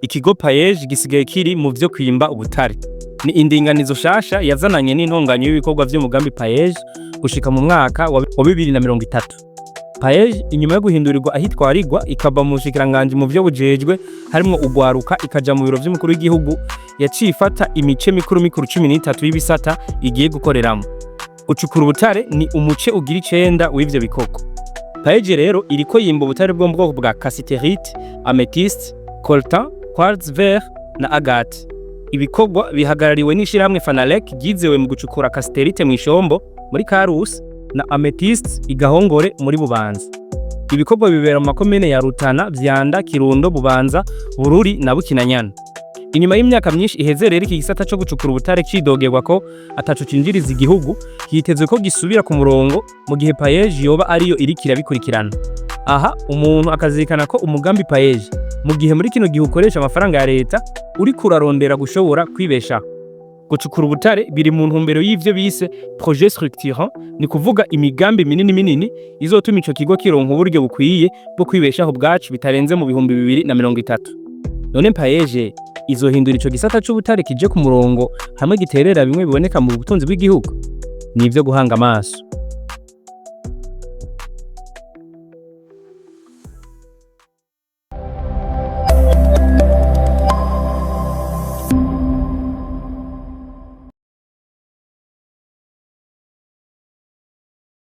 ikigo PAEEJ gisigaye kiri mu vyo kwimba ubutare. Ni indinganizo shasha yazananye n'intonganyo y'ibikorwa vy'umugambi PAEEJ gushika mu mwaka wa 2030. PAEEJ inyuma yo guhindurirwa ahitwarirwa ikaba mu bushikiranganje mu vyo bujejwe harimwo ugwaruka ikaja mu biro vy'umukuru w'igihugu yaciye ifata imice mikuru 13 y'ibisata igiye gukoreramo. Gucukura ubutare ni umuce ugira 9 w'ivyo bikoko. PAEEJ rero iriko yimba ubutare bwo mu bwoko bwa cassiterite, amethyste, coltan, quartz vert na agate. Ibikorwa bihagarariwe n'ishirahamwe Fanalec gizewe mu gucukura cassiterite mu Ishombo muri Karusi na amethyste igahongore muri Bubanza. Ibikorwa bibera mu makomine ya Rutana, Vyanda, Kirundo, Bubanza, Bururi na Bukinanyana. Inyuma y'imyaka myinshi iheze rero iki gisata cyo gucukura ubutare cidogerwa ko ataco cinjiriza igihugu, hitezwe ko gisubira ku murongo mu gihe PAEEJ yoba ariyo irikira bikurikirana. Aha umuntu akazirikana ko umugambi PAEEJ mu gihe muri kino gihe ukoresha amafaranga ya leta uri kurarondera gushobora kwibeshaho. Gucukura ubutare biri mu ntumbero y'ivyo bise projet structurant, ni kuvuga imigambi minini izotuma ico kigo kironka uburyo bukwiye bwo kwibeshaho bwacu bitarenze mu 2030. None PAEEJ izohindura ico gisata c'ubutare kije ku murongo hamwe giterera bimwe biboneka mu butunzi bw'igihugu. Ni ivyo guhanga amaso.